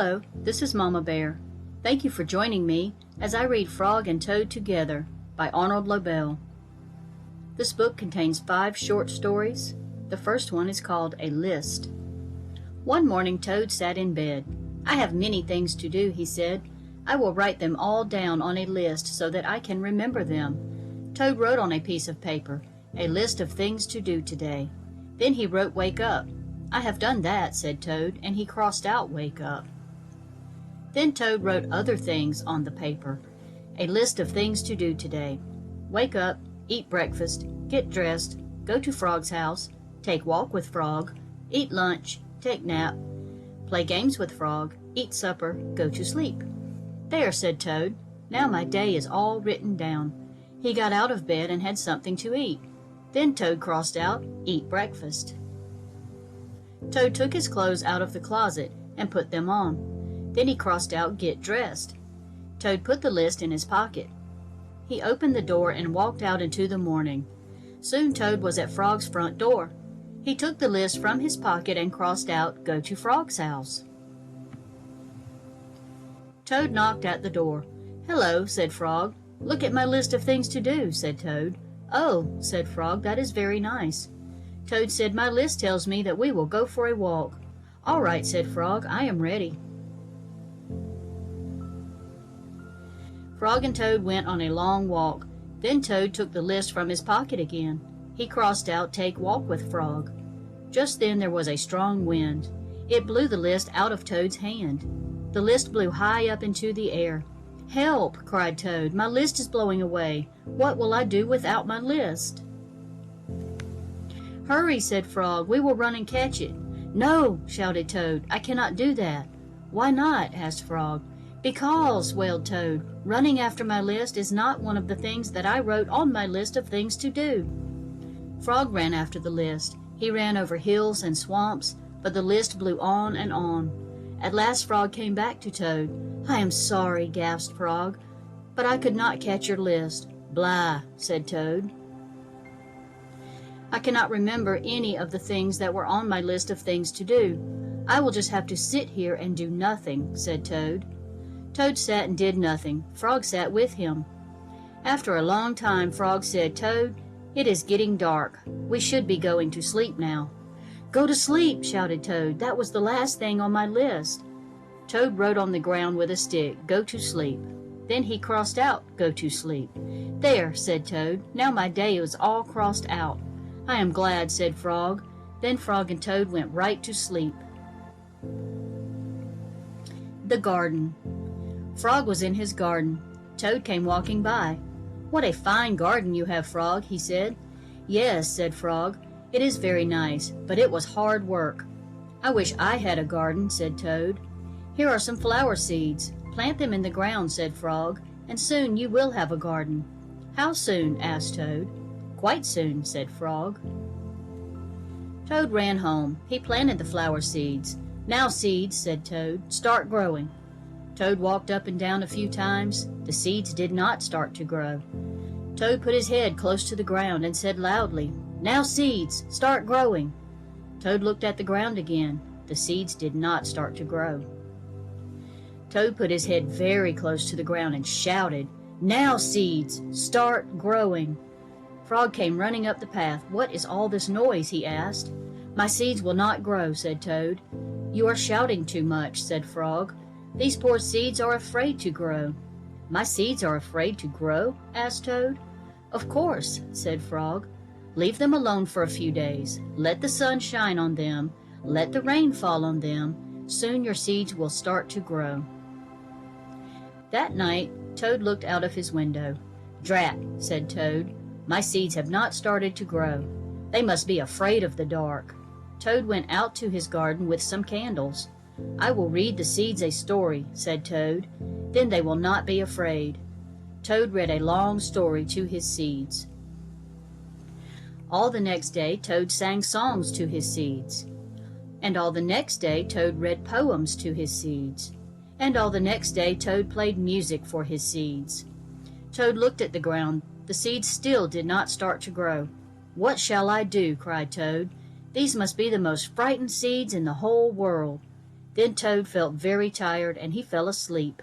Hello, this is Mama Bear. Thank you for joining me as I read Frog and Toad Together by Arnold Lobel. This book contains 5 short stories. The first one is called A List. One morning Toad sat in bed. I have many things to do, he said. I will write them all down on a list so that I can remember them. Toad wrote on a piece of paper, a list of things to do today. Then he wrote Wake Up. I have done that, said Toad, and he crossed out Wake Up. Then Toad wrote other things on the paper, a list of things to do today. Wake up, eat breakfast, get dressed, go to Frog's house, take walk with Frog, eat lunch, take nap, play games with Frog, eat supper, go to sleep. There, said Toad. Now my day is all written down. He got out of bed and had something to eat. Then Toad crossed out, eat breakfast. Toad took his clothes out of the closet and put them on. Then he crossed out, get dressed. Toad put the list in his pocket. He opened the door and walked out into the morning. Soon Toad was at Frog's front door. He took the list from his pocket and crossed out, go to Frog's house. Toad knocked at the door. Hello, said Frog. Look at my list of things to do, said Toad. Oh, said Frog, that is very nice. Toad said, my list tells me that we will go for a walk. All right, said Frog, I am ready. Frog and Toad went on a long walk. Then Toad took the list from his pocket again. He crossed out, take walk with Frog. Just then there was a strong wind. It blew the list out of Toad's hand. The list blew high up into the air. Help, cried Toad, my list is blowing away. What will I do without my list? Hurry, said Frog, we will run and catch it. No, shouted Toad, I cannot do that. Why not? Asked Frog. Because, wailed Toad, running after my list is not one of the things that I wrote on my list of things to do. Frog ran after the list. He ran over hills and swamps, but the list blew on and on. At last Frog came back to Toad. I am sorry, gasped Frog, but I could not catch your list. Blah, said Toad. I cannot remember any of the things that were on my list of things to do. I will just have to sit here and do nothing, said Toad. Toad sat and did nothing. Frog sat with him. After a long time, Frog said, Toad, it is getting dark. We should be going to sleep now. Go to sleep, shouted Toad. That was the last thing on my list. Toad wrote on the ground with a stick, go to sleep. Then he crossed out, go to sleep. There, said Toad. Now my day is all crossed out. I am glad, said Frog. Then Frog and Toad went right to sleep. The garden. Frog was in his garden. Toad came walking by. What a fine garden you have, Frog, he said. Yes, said Frog. It is very nice, but it was hard work. I wish I had a garden, said Toad. Here are some flower seeds. Plant them in the ground, said Frog, and soon you will have a garden. How soon? Asked Toad. Quite soon, said Frog. Toad ran home. He planted the flower seeds. Now, seeds, said Toad, start growing. Toad walked up and down a few times. The seeds did not start to grow. Toad put his head close to the ground and said loudly, Now, seeds, start growing. Toad looked at the ground again. The seeds did not start to grow. Toad put his head very close to the ground and shouted, Now, seeds, start growing. Frog came running up the path. What is all this noise? He asked. My seeds will not grow, said Toad. You are shouting too much, said Frog. These poor seeds are afraid to grow. My seeds are afraid to grow? Asked Toad. Of course, said Frog. Leave them alone for a few days. Let the sun shine on them. Let the rain fall on them. Soon your seeds will start to grow. That night, Toad looked out of his window. Drat, said Toad. My seeds have not started to grow. They must be afraid of the dark. Toad went out to his garden with some candles. I will read the seeds a story, said Toad. Then they will not be afraid. Toad read a long story to his seeds. All the next day, Toad sang songs to his seeds. And all the next day, Toad read poems to his seeds. And all the next day, Toad played music for his seeds. Toad looked at the ground. The seeds still did not start to grow. What shall I do? Cried Toad. These must be the most frightened seeds in the whole world. Then Toad felt very tired, and he fell asleep.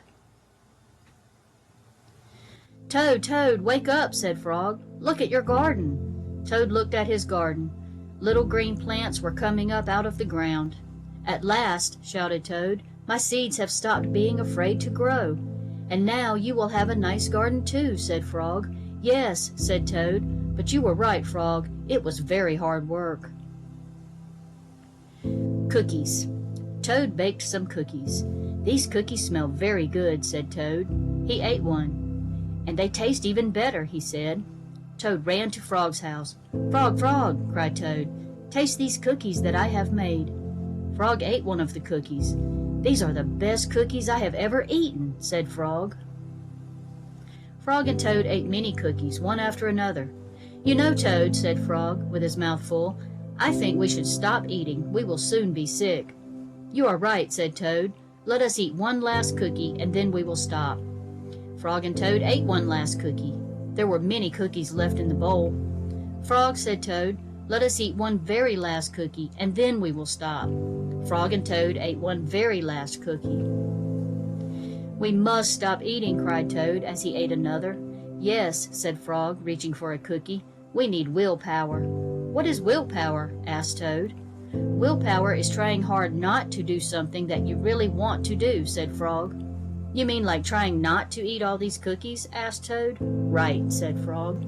"Toad, Toad, wake up," said Frog. "Look at your garden." Toad looked at his garden. Little green plants were coming up out of the ground. "At last," shouted Toad, "my seeds have stopped being afraid to grow." "And now you will have a nice garden too," said Frog. "Yes," said Toad, "but you were right, Frog. It was very hard work." Cookies. Toad baked some cookies. "These cookies smell very good," said Toad. He ate one. "And they taste even better," he said. Toad ran to Frog's house. "Frog, Frog," cried Toad, "taste these cookies that I have made." Frog ate one of the cookies. "These are the best cookies I have ever eaten," said Frog. Frog and Toad ate many cookies, one after another. "You know, Toad," said Frog, with his mouth full, "I think we should stop eating. We will soon be sick." "You are right," said Toad. "Let us eat one last cookie, and then we will stop." Frog and Toad ate one last cookie. There were many cookies left in the bowl. "Frog," said Toad, "let us eat one very last cookie, and then we will stop." Frog and Toad ate one very last cookie. "We must stop eating," cried Toad as he ate another. "Yes," said Frog, reaching for a cookie. "We need willpower." "What is willpower?" asked Toad. "Willpower is trying hard not to do something that you really want to do," said Frog. "You mean like trying not to eat all these cookies?" asked Toad. "Right," said Frog.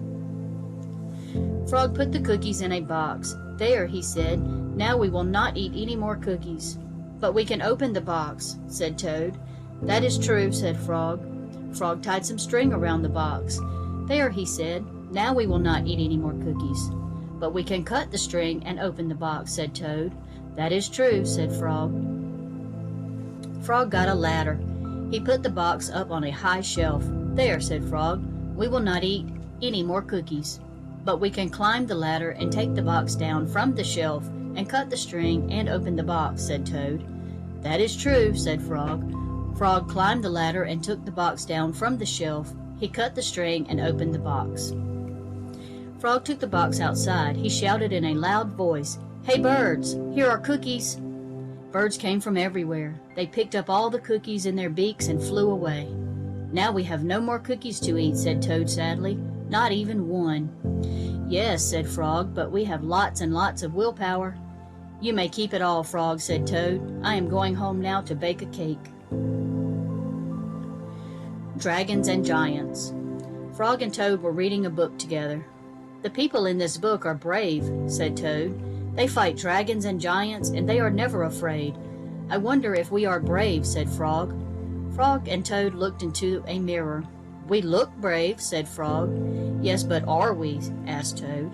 Frog put the cookies in a box. "There," he said, "now we will not eat any more cookies." "But we can open the box," said Toad. "That is true," said Frog. Frog tied some string around the box. "There," he said, "now we will not eat any more cookies." "But we can cut the string and open the box," said Toad. "That is true," said Frog. Frog got a ladder. He put the box up on a high shelf. "There," said Frog, "we will not eat any more cookies." "But we can climb the ladder and take the box down from the shelf and cut the string and open the box," said Toad. "That is true," said Frog. Frog climbed the ladder and took the box down from the shelf. He cut the string and opened the box. Frog took the box outside. He shouted in a loud voice, "Hey birds, here are cookies." Birds came from everywhere. They picked up all the cookies in their beaks and flew away. "Now we have no more cookies to eat," said Toad sadly. "Not even one." "Yes," said Frog, "but we have lots and lots of willpower." "You may keep it all, Frog," said Toad. "I am going home now to bake a cake." Dragons and Giants. Frog and Toad were reading a book together. "The people in this book are brave," said Toad. "They fight dragons and giants, and they are never afraid. I wonder if we are brave," said Frog. Frog and Toad looked into a mirror. "We look brave," said Frog. "Yes, but are we?" asked Toad.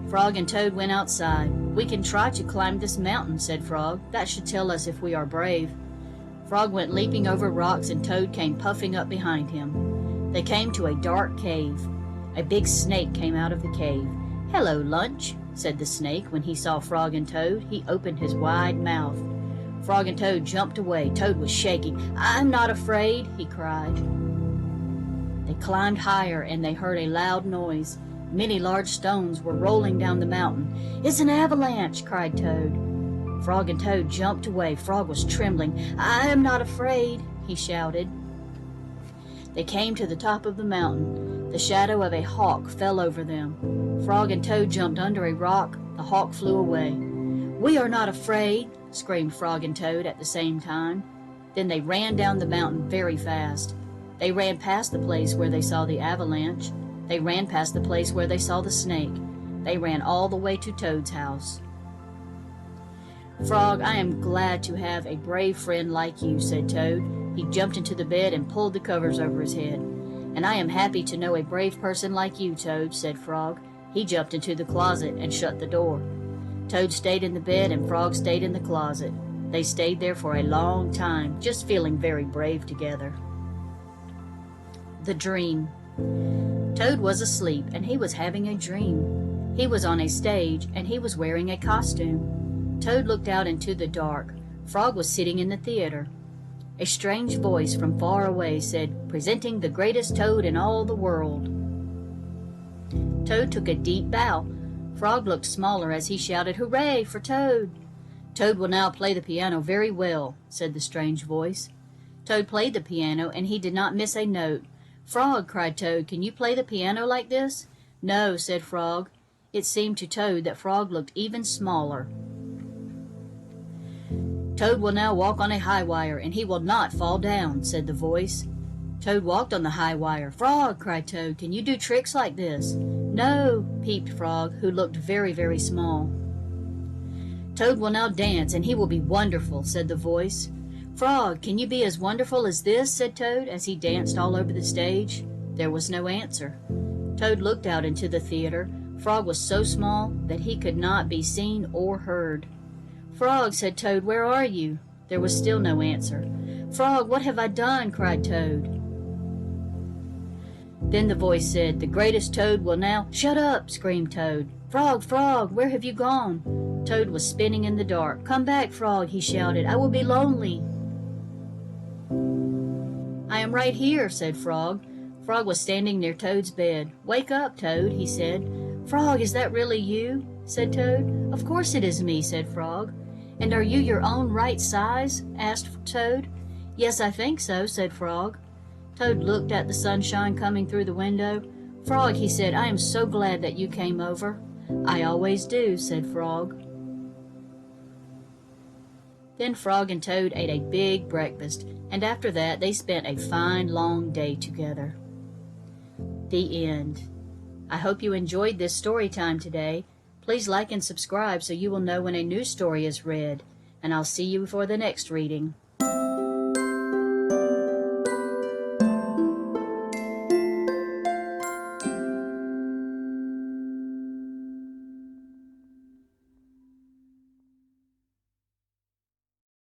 Frog and Toad went outside. "We can try to climb this mountain," said Frog. "That should tell us if we are brave." Frog went leaping over rocks, and Toad came puffing up behind him. They came to a dark cave. A big snake came out of the cave. "Hello, Lunch," said the snake when he saw Frog and Toad. He opened his wide mouth. Frog and Toad jumped away. Toad was shaking. "I'm not afraid," he cried. They climbed higher, and they heard a loud noise. Many large stones were rolling down the mountain. "It's an avalanche," cried Toad. Frog and Toad jumped away. Frog was trembling. "I am not afraid," he shouted. They came to the top of the mountain. The shadow of a hawk fell over them. Frog and Toad jumped under a rock. The hawk flew away. "We are not afraid," screamed Frog and Toad at the same time. Then they ran down the mountain very fast. They ran past the place where they saw the avalanche. They ran past the place where they saw the snake. They ran all the way to Toad's house. "Frog, I am glad to have a brave friend like you," said Toad. He jumped into the bed and pulled the covers over his head. "And I am happy to know a brave person like you, Toad," said Frog. He jumped into the closet and shut the door. Toad stayed in the bed and Frog stayed in the closet. They stayed there for a long time, just feeling very brave together. The Dream. Toad was asleep and he was having a dream. He was on a stage and he was wearing a costume. Toad looked out into the dark. Frog was sitting in the theater. A strange voice from far away said, "Presenting the greatest Toad in all the world." Toad took a deep bow. Frog looked smaller as he shouted, "Hooray for Toad!" "Toad will now play the piano very well," said the strange voice. Toad played the piano, and he did not miss a note. "Frog," cried Toad, "can you play the piano like this?" "No," said Frog. It seemed to Toad that Frog looked even smaller. "Toad will now walk on a high wire, and he will not fall down," said the voice. Toad walked on the high wire. "Frog," cried Toad, "can you do tricks like this?" "No," peeped Frog, who looked very, very small. "Toad will now dance, and he will be wonderful," said the voice. "Frog, can you be as wonderful as this?" said Toad, as he danced all over the stage. There was no answer. Toad looked out into the theater. Frog was so small that he could not be seen or heard. "Frog," said Toad, "where are you?" There was still no answer. "Frog, what have I done?" cried Toad. Then the voice said, "The greatest Toad will now—" "Shut up!" screamed Toad. "Frog, Frog, where have you gone?" Toad was spinning in the dark. "Come back, Frog," he shouted. "I will be lonely." "I am right here," said Frog. Frog was standing near Toad's bed. "Wake up, Toad," he said. "Frog, is that really you?" said Toad. "Of course it is me," said Frog. "And are you your own right size?" asked Toad. "Yes, I think so," said Frog. Toad looked at the sunshine coming through the window. "Frog," he said, "I am so glad that you came over." "I always do," said Frog. Then Frog and Toad ate a big breakfast, and after that they spent a fine long day together. The end. I hope you enjoyed this story time today. Please like and subscribe so you will know when a new story is read, and I'll see you for the next reading.